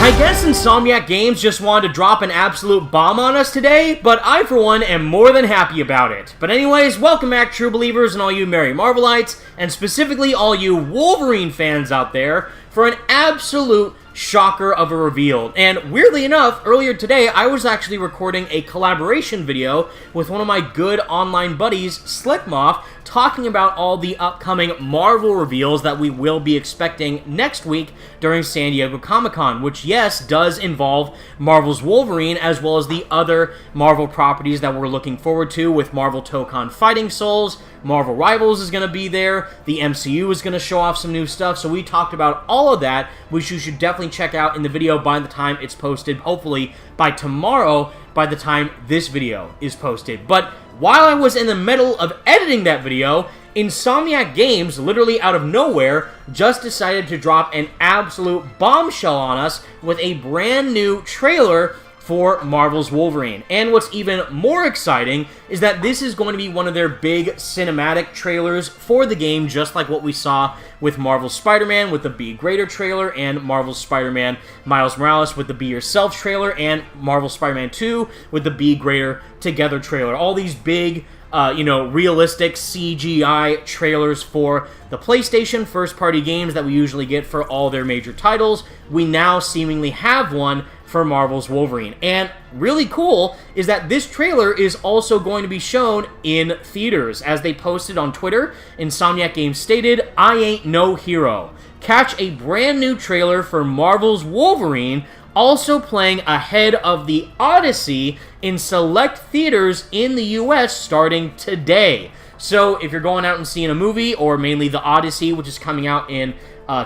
I guess Insomniac Games just wanted to drop an absolute bomb on us today, but I, for one, am more than happy about it. But anyways, welcome back, true believers and all you Merry Marvelites, and specifically all you Wolverine fans out there, for an absolute shocker of a reveal. And weirdly enough, earlier today, I was actually recording a collaboration video with one of my good online buddies, Slickmoth, talking about all the upcoming Marvel reveals that we will be expecting next week during San Diego Comic-Con, which, yes, does involve Marvel's Wolverine, as well as the other Marvel properties that we're looking forward to, with Marvel Tokon Fighting Souls, Marvel Rivals is going to be there, the MCU is going to show off some new stuff, so we talked about all of that, which you should definitely check out in the video by the time it's posted, hopefully by tomorrow, by the time this video is posted. But while I was in the middle of editing that video, Insomniac Games, literally out of nowhere, just decided to drop an absolute bombshell on us with a brand new trailer for Marvel's Wolverine. And what's even more exciting is that this is going to be one of their big cinematic trailers for the game, just like what we saw with Marvel's Spider-Man with the Be Greater trailer, and Marvel's Spider-Man Miles Morales with the Be Yourself trailer, and Marvel Spider-Man 2 with the Be Greater Together trailer. All these big, realistic CGI trailers for the PlayStation first-party games that we usually get for all their major titles. We now seemingly have one for Marvel's Wolverine. And really cool is that this trailer is also going to be shown in theaters. As they posted on Twitter, Insomniac Games stated, "I ain't no hero. Catch a brand new trailer for Marvel's Wolverine, also playing ahead of the Odyssey in select theaters in the US starting today." So if you're going out and seeing a movie, or mainly the Odyssey, which is coming out in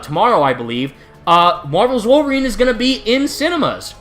tomorrow, I believe, Marvel's Wolverine is going to be in cinemas.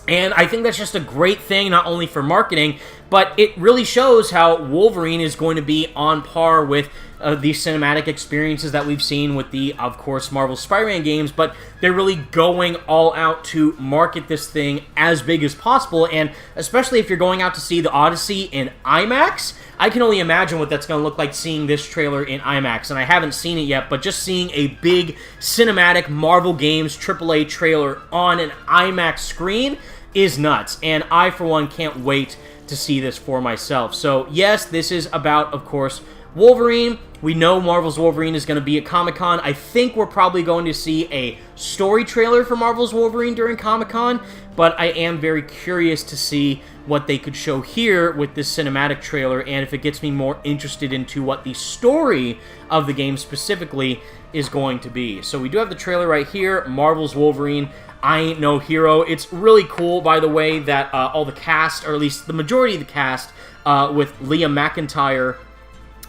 And I think that's just a great thing, not only for marketing, but it really shows how Wolverine is going to be on par with the cinematic experiences that we've seen with the, of course, Marvel Spider-Man games, but they're really going all out to market this thing as big as possible, and especially if you're going out to see the Odyssey in IMAX, I can only imagine what that's going to look like seeing this trailer in IMAX, and I haven't seen it yet, but just seeing a big cinematic Marvel Games AAA trailer on an IMAX screen is nuts, and I, for one, can't wait to see this for myself. So, yes, this is about, of course, Wolverine. We know Marvel's Wolverine is going to be at Comic-Con. I think we're probably going to see a story trailer for Marvel's Wolverine during Comic-Con, but I am very curious to see what they could show here with this cinematic trailer, and if it gets me more interested into what the story of the game specifically is going to be. So we do have the trailer right here, Marvel's Wolverine, I Ain't No Hero. It's really cool, by the way, that all the cast, or at least the majority of the cast, with Leah McIntyre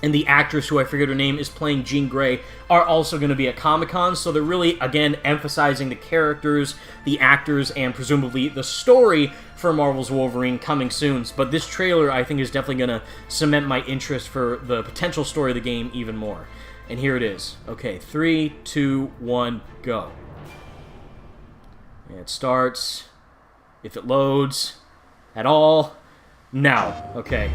and the actress, who I forget her name, is playing Jean Grey, are also going to be at Comic-Con. So they're really, again, emphasizing the characters, the actors, and presumably the story for Marvel's Wolverine coming soon. But this trailer, I think, is definitely going to cement my interest for the potential story of the game even more. And here it is. Okay, 3, 2, 1, go. And it starts, if it loads at all, now. Okay.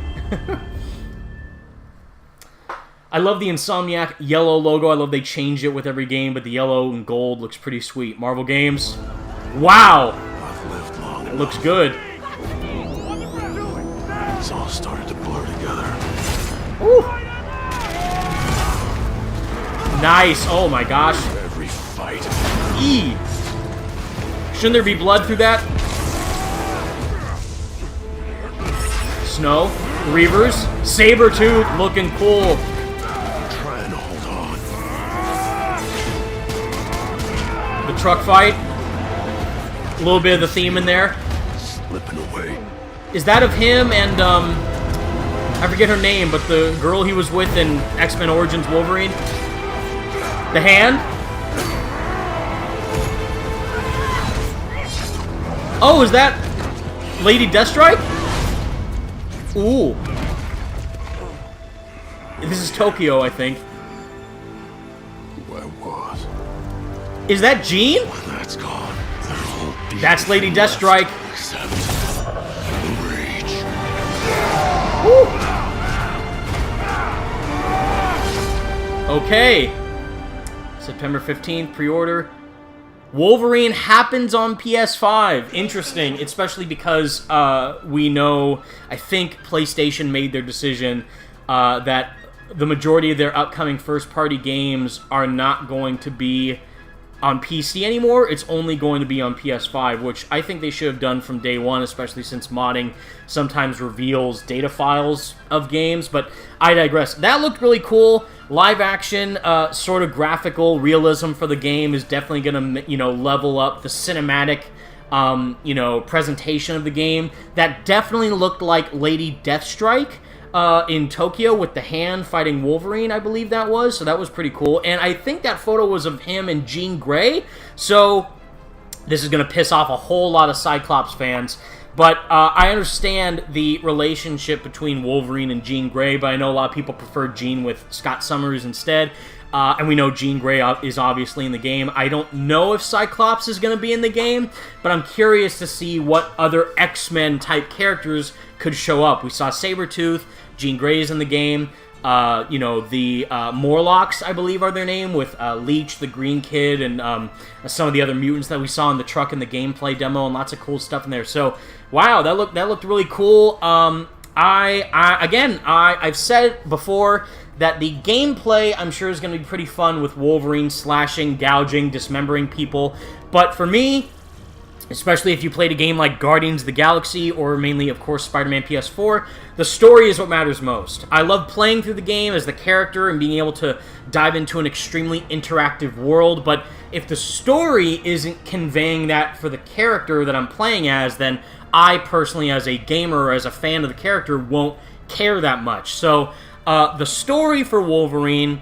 I love the Insomniac yellow logo. I love they change it with every game, but the yellow and gold looks pretty sweet. Marvel Games. Wow! It looks good. It's all started to blur together. Ooh. Nice. Oh my gosh. Every fight. E. Shouldn't there be blood through that? Snow. Reavers. Sabretooth looking cool. The truck fight. A little bit of the theme in there. Slipping away. Is that of him and, I forget her name, but the girl he was with in X-Men Origins Wolverine? The hand? Oh, is that Lady Deathstrike? Ooh. This is Tokyo, I think. Who I was. Is that Jean? When that's gone, that's Lady Deathstrike. Except rage. Woo. Okay. September 15th, pre-order. Wolverine happens on PS5. Interesting, especially because we know, I think PlayStation made their decision that the majority of their upcoming first-party games are not going to be on PC anymore. It's only going to be on PS5, which I think they should have done from day one, especially since modding sometimes reveals data files of games, but I digress. That looked really cool. Live action, sort of graphical realism for the game is definitely going to, level up the cinematic, presentation of the game. That definitely looked like Lady Deathstrike in Tokyo with the hand fighting Wolverine, I believe that was. So that was pretty cool. And I think that photo was of him and Jean Grey. So this is going to piss off a whole lot of Cyclops fans. But I understand the relationship between Wolverine and Jean Grey, but I know a lot of people prefer Jean with Scott Summers instead. And we know Jean Grey is obviously in the game. I don't know if Cyclops is going to be in the game, but I'm curious to see what other X-Men type characters could show up. We saw Sabretooth, Jean Grey's in the game. The Morlocks, I believe, are their name, with Leech, the Green Kid, and some of the other mutants that we saw in the truck in the gameplay demo, and lots of cool stuff in there. So, wow, that looked really cool. I've said it before that the gameplay, I'm sure, is going to be pretty fun with Wolverine slashing, gouging, dismembering people. But for me, especially if you played a game like Guardians of the Galaxy, or mainly, of course, Spider-Man PS4, the story is what matters most. I love playing through the game as the character and being able to dive into an extremely interactive world, but if the story isn't conveying that for the character that I'm playing as, then I personally, as a gamer or as a fan of the character, won't care that much. So, the story for Wolverine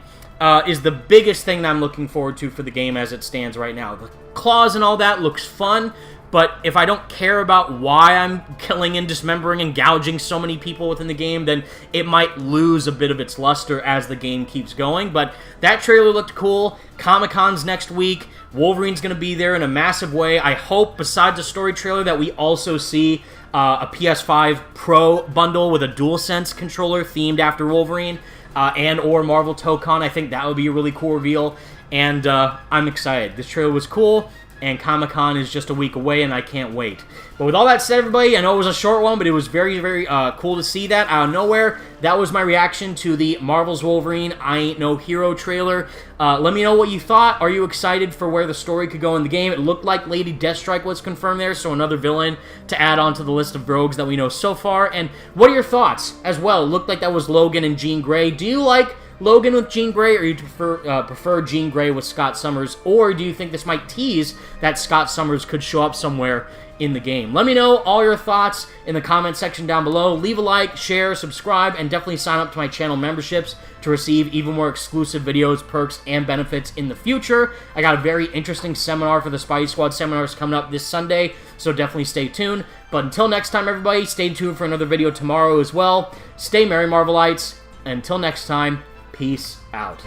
is the biggest thing that I'm looking forward to for the game as it stands right now. The claws and all that looks fun, but if I don't care about why I'm killing and dismembering and gouging so many people within the game, then it might lose a bit of its luster as the game keeps going. But that trailer looked cool. Comic-Con's next week. Wolverine's going to be there in a massive way. I hope, besides the story trailer, that we also see a PS5 Pro bundle with a DualSense controller themed after Wolverine and or Marvel Tokon. I think that would be a really cool reveal, and I'm excited. This trailer was cool, and Comic-Con is just a week away, and I can't wait. But with all that said, everybody, I know it was a short one, but it was very, very cool to see that out of nowhere. That was my reaction to the Marvel's Wolverine I Ain't No Hero trailer. Let me know what you thought. Are you excited for where the story could go in the game? It looked like Lady Deathstrike was confirmed there, so another villain to add on to the list of rogues that we know so far. And what are your thoughts as well? It looked like that was Logan and Jean Grey. Do you like Logan with Jean Grey, or you prefer Jean Grey with Scott Summers, or do you think this might tease that Scott Summers could show up somewhere in the game? Let me know all your thoughts in the comment section down below. Leave a like, share, subscribe, and definitely sign up to my channel memberships to receive even more exclusive videos, perks, and benefits in the future. I got a very interesting seminar for the Spidey Squad seminars coming up this Sunday, so definitely stay tuned. But until next time, everybody, stay tuned for another video tomorrow as well. Stay merry, Marvelites. And until next time, peace out.